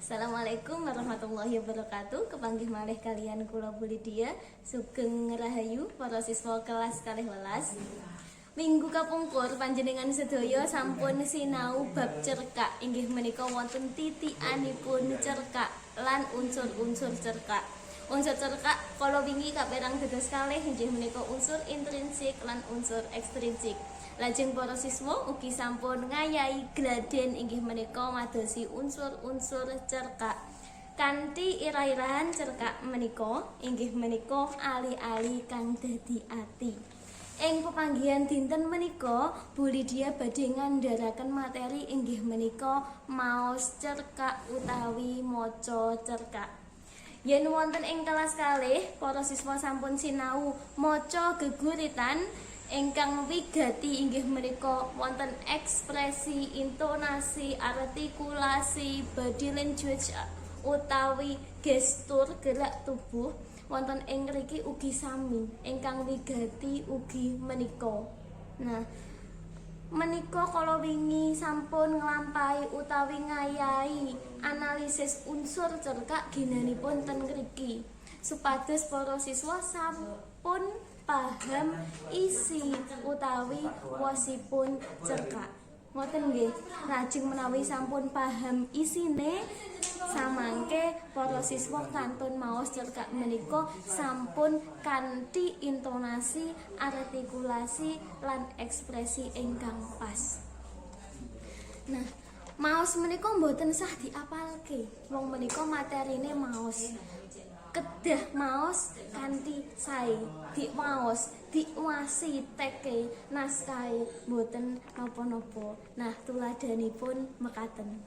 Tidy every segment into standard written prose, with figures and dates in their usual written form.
Assalamualaikum warahmatullahi wabarakatuh. Kepanggih malih kalian kula Bu Lydia. Sugeng rahayu para siswa kelas kalih welas. Minggu kapungkur panjenengan sedaya sampun sinau bab cerkak, inggih menika wonten titikanipun cerkak lan unsur-unsur cerkak. Unsur cerkak kala wingi kaperang dados kalih, inggih menika unsur intrinsik lan unsur ekstrinsik. Lajeng para siswa ugi sampun ngayahi gladen inggih menika madosi unsur-unsur cerkak. Kanthi irah-irahan cerkak menika inggih menika ali-ali kang dadi ati. Ing pepanggihan dinten menika Bu Lydia badhe ngandharaken materi inggih menika maos cerkak utawi maca cerkak. Yen wonten ing kelas kalih para siswa sampun sinau maca geguritan ingkang wigati inggih menika wonten ekspresi, intonasi, artikulasi, body language utawi gestur gerak tubuh wonten ing mriki ugi sami ingkang wigati ugi menika. Nah, menika kala wingi sampun nglampahi utawi ngayahi analisis unsur cerkak ginanipun ten mriki supados para siswa sampun paham isi utawi wosipun cerkak. Ngoten nggih. Lajeng menawi sampun paham isine, samangke para siswa kantun maos cerkak menika sampun kanthi intonasi, artikulasi lan ekspresi ingkang pas. Nah, maos menika mboten sah diapalke. Wong menika materine maos. Kedah maos kanthi sae, diwaos, diwasi teke naskahe mboten napa-napa. Nah, tuladanipun mekaten.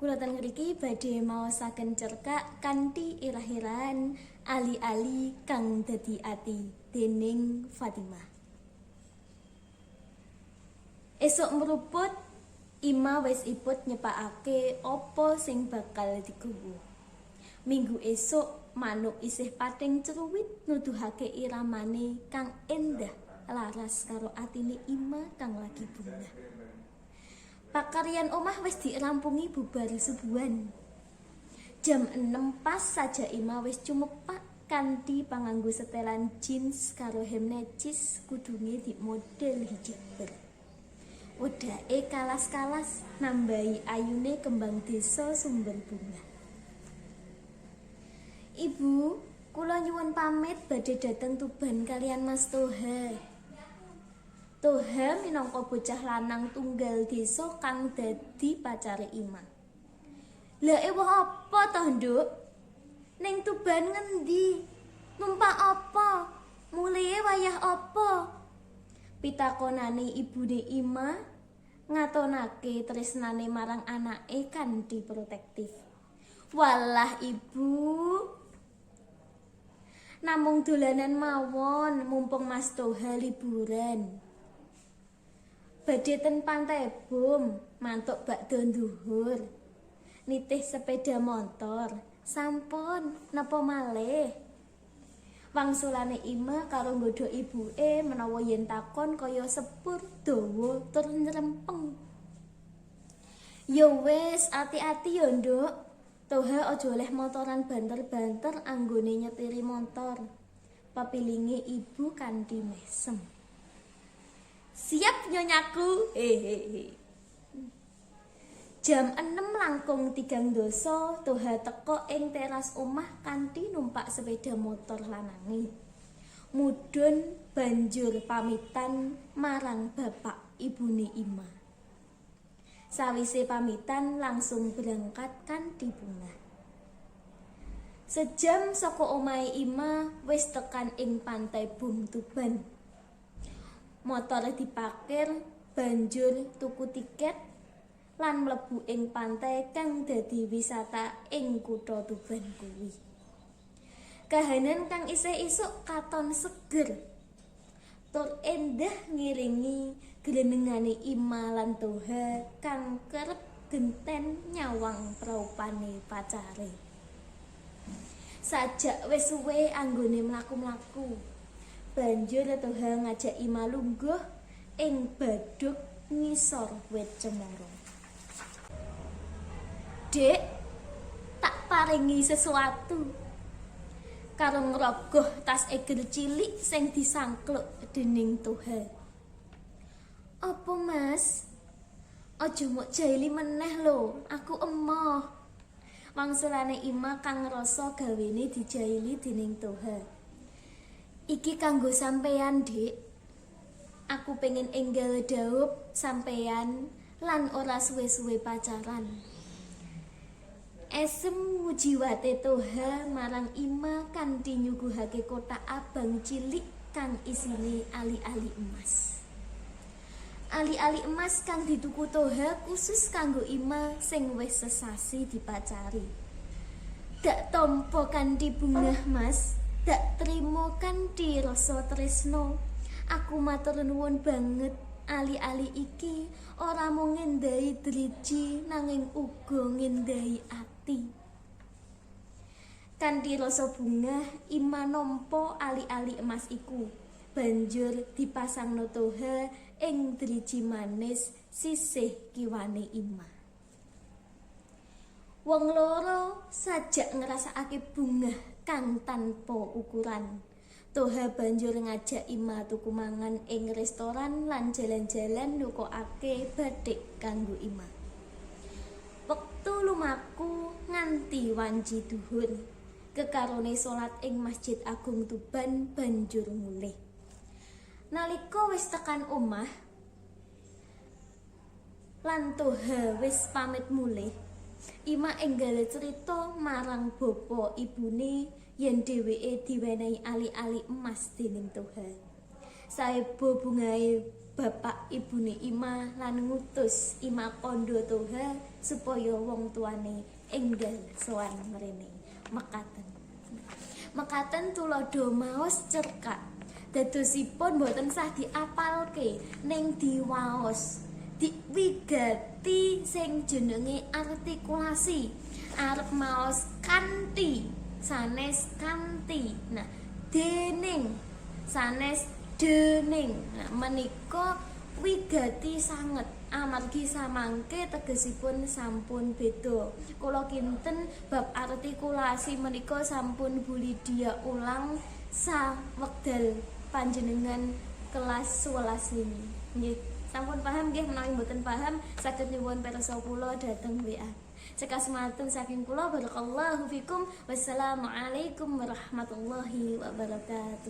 Kula ten mriki badhe maosaken cerkak kanthi irah-irahan ali-ali kang dadi ati dening Fatimah. Esuk mruput Ima wis iput nyepakake apa sing bakal diguwu. Minggu esuk manuk isih pating ceruwit nuduhake iramane kang endah laras karo atine Ima kang lagi bungah. Pakaryan omah wis dirampungi bubar subuhan. Jam 6 pas saja Ima wis cumepak kanthi panganggo setelan jeans karo hem necis kudunge di model hijaber. Wedake kalas-kalas nambahi ayune kembang desa sumber bunga. Ibu, kula nyuwun pamit badhe dhateng Tuban kalian Mas Toha. Toha minangka bocah lanang tunggal desa kang dadi pacare Ima. Lah ewah apa toh, Nduk? Ning Tuban ngendi? Numpak apa? Mulih wayah apa? Pitakonane ibune Ima ngatonake tresnane marang anake kanthi protektif. Walah Ibu, namung dolanan mawon mumpung Mas Toha liburan. Badhe ten Pantai Bom, mantuk bakdo nduhur. Nitih sepeda motor, sampun napa malih. Wangsulane Ima karo nggodha ibuke menawa yen takon kaya sepur dawa tur nyrempeng. Ya wis, ati-ati ya, Nduk. Toha aja oleh motoran banter-banter anggone nyetiri motor. Papilinge ibu kanthi mesem. Siap nyonyaku. Hehehe. Jam 6 langkung 3 doso Toha teka ing teras omah kanthi numpak sepeda motor lanange. Mudhun banjur pamitan marang bapak ibune Ima. Sawise pamitan langsung berangkat kanthi bunga. Sejam saka omahe Ima wis tekan ing Pantai Bom Tuban. Motor dipakir, banjur tuku tiket lan mlebu ing pantai kang dadi wisata ing kutha Tuban kuwi. Kahanan kang isih isuk katon seger. Tur endah ngiringi glenengane Ima lan Toha kang kerep genten nyawang praupane pacare. Sajak wis suwe anggone mlaku-mlaku, banjur Toha ngajak Ima lungguh ing badhuk ngisor wit cemara. Dek, paringi sesuatu karo ngrogoh tas eger cilik sing disangkluk dening Tuhan. Apa Mas? Aja mok jaili meneh lho, aku emoh. Wangsulane Ima kang ngrasa gawene dijaili dening Tuhan. Iki kanggo sampeyan, Dik. Aku pengen enggal dhaup sampeyan lan ora suwe-suwe pacaran. Esem mujiwate Toha marang Ima kanthi nyuguhake kotak abang cilik kang isine ali-ali emas. Ali-ali emas kang dituku Toha khusus kanggo Ima sing wis sesasi dipacari. Dak tampa kanthi bungah Mas, dak trimo kanthi rasa tresno. Aku matur nuwun banget. Ali-ali iki ora mung ngendhahi driji nanging uga ngendhahi ati. Kanthi rasa bungah Ima nampa ali-ali emas iku. Banjur dipasangno Toha ing driji manis sisih kiwane Ima. Wong loro sajak ngrasakake bungah kang tanpa ukuran. Toha banjur ngajak Ima tuku mangan ing restoran lan jalan-jalan nukokake bathik kanggo Ima. Wektu lumaku nganti wanci duhur, kekarone salat ing Masjid Agung Tuban banjur mulih. Nalika wis tekan omah lan Toha wis pamit mulih, Ima enggal cerita marang bapa ibune yen dheweke diwenehi ali-ali emas dening Toha. Saebo bungahe bapak ibune Ima lan ngutus Ima kandha Toha supaya wong tuane enggal sowan mrene. Mekaten tuladha maos cerkak. Dadosipun boten sah diapalke ning diwaos. Diwigati sing jenenge artikulasi. Arep maos kanthi sanes kanthi. Nah, dening sanes dening. Nah, menika wigati sanget amargi samangke tegesipun sampun beda. Kula kinten bab artikulasi menika sampun Bu Lydia ulang sawekdal panjenengan kelas 11 ini. Nggih, sampun paham nggih, menawi mboten paham saged nyuwun pirsa kula dhateng WA. Sekasmatun saking kula barakallahu fikum. Wassalamualaikum warahmatullahi wabarakatuh.